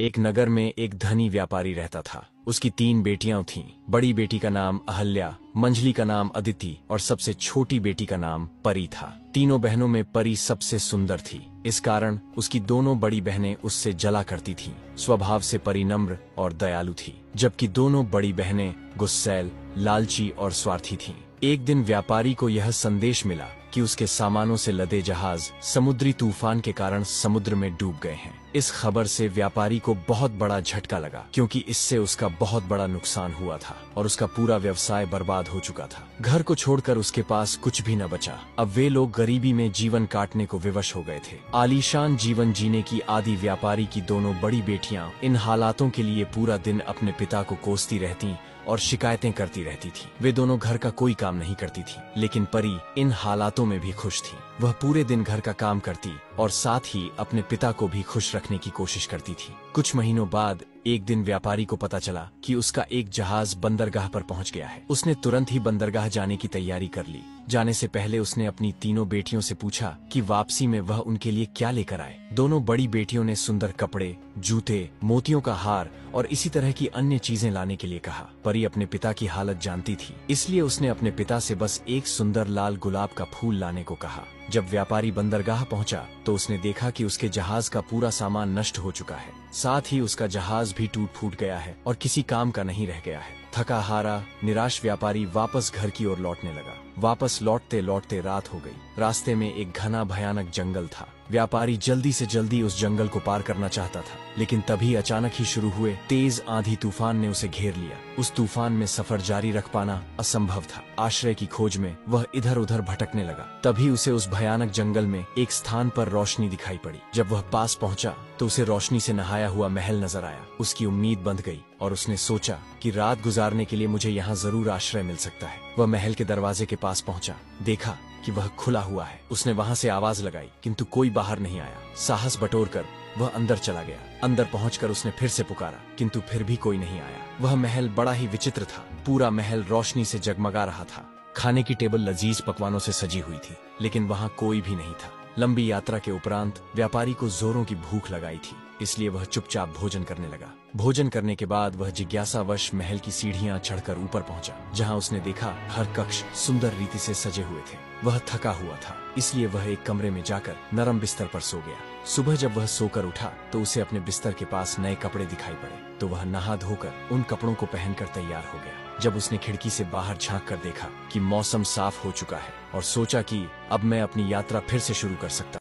एक नगर में एक धनी व्यापारी रहता था। उसकी 3 बेटियां थीं। बड़ी बेटी का नाम अहल्या, मंझली का नाम अदिति और सबसे छोटी बेटी का नाम परी था। तीनों बहनों में परी सबसे सुंदर थी। इस कारण उसकी दोनों बड़ी बहनें उससे जला करती थीं। स्वभाव से परी नम्र और दयालु थी, जबकि दोनों बड़ी बहनें गुस्सैल, लालची और स्वार्थी थीं। एक दिन व्यापारी को यह संदेश मिला कि उसके सामानों से लदे जहाज समुद्री तूफान के कारण समुद्र में डूब गए हैं। इस खबर से व्यापारी को बहुत बड़ा झटका लगा, क्योंकि इससे उसका बहुत बड़ा नुकसान हुआ था और उसका पूरा व्यवसाय बर्बाद हो चुका था। घर को छोड़कर उसके पास कुछ भी न बचा। अब वे लोग गरीबी में जीवन काटने को विवश हो गए थे। आलीशान जीवन जीने की आदि व्यापारी की दोनों बड़ी बेटियां इन हालातों के लिए पूरा दिन अपने पिता को कोसती रहती और शिकायतें करती रहती थी। वे दोनों घर का कोई काम नहीं करती थी, लेकिन परी इन हालातों में भी खुश थी। वह पूरे दिन घर का काम करती और साथ ही अपने पिता को भी खुश रखने की कोशिश करती थी। कुछ महीनों बाद एक दिन व्यापारी को पता चला कि उसका एक जहाज बंदरगाह पर पहुंच गया है। उसने तुरंत ही बंदरगाह जाने की तैयारी कर ली। जाने से पहले उसने अपनी तीनों बेटियों से पूछा कि वापसी में वह उनके लिए क्या लेकर आए। दोनों बड़ी बेटियों ने सुंदर कपड़े, जूते, मोतियों का हार और इसी तरह की अन्य चीजें लाने के लिए कहा। परी अपने पिता की हालत जानती थी, इसलिए उसने अपने पिता से बस एक सुंदर लाल गुलाब का फूल लाने को कहा। जब व्यापारी बंदरगाह पहुंचा तो उसने देखा कि उसके जहाज का पूरा सामान नष्ट हो चुका है। साथ ही उसका जहाज भी टूट फूट गया है और किसी काम का नहीं रह गया है। थका हारा निराश व्यापारी वापस घर की ओर लौटने लगा। वापस लौटते लौटते रात हो गई। रास्ते में एक घना भयानक जंगल था। व्यापारी जल्दी से जल्दी उस जंगल को पार करना चाहता था, लेकिन तभी अचानक ही शुरू हुए तेज आंधी तूफान ने उसे घेर लिया। उस तूफान में सफर जारी रख पाना असंभव था। आश्रय की खोज में वह इधर उधर भटकने लगा। तभी उसे उस भयानक जंगल में एक स्थान पर रोशनी दिखाई पड़ी। जब वह पास पहुंचा तो उसे रोशनी से नहाया हुआ महल नजर आया। उसकी उम्मीद बंध गई और उसने सोचा कि रात गुजारने के लिए मुझे यहाँ जरूर आश्रय मिल सकता है। वह महल के दरवाजे के पास पहुंचा, देखा कि वह खुला हुआ है। उसने वहां से आवाज लगाई, किंतु कोई बाहर नहीं आया। साहस बटोरकर वह अंदर चला गया। अंदर पहुंचकर उसने फिर से पुकारा, किंतु फिर भी कोई नहीं आया। वह महल बड़ा ही विचित्र था। पूरा महल रोशनी से जगमगा रहा था। खाने की टेबल लजीज पकवानों से सजी हुई थी, लेकिन वहां कोई भी नहीं था। लंबी यात्रा के उपरांत व्यापारी को जोरों की भूख लगाई थी, इसलिए वह चुपचाप भोजन करने लगा। भोजन करने के बाद वह जिज्ञासावश महल की सीढ़ियां चढ़कर ऊपर पहुंचा, जहां उसने देखा हर कक्ष सुंदर रीति से सजे हुए थे। वह थका हुआ था, इसलिए वह एक कमरे में जाकर नरम बिस्तर पर सो गया। सुबह जब वह सोकर उठा तो उसे अपने बिस्तर के पास नए कपड़े दिखाई पड़े, तो वह नहा धोकर उन कपड़ों को पहनकर तैयार हो गया। जब उसने खिड़की से बाहर झांक कर देखा कि मौसम साफ हो चुका है और सोचा कि अब मैं अपनी यात्रा फिर से शुरू कर सकता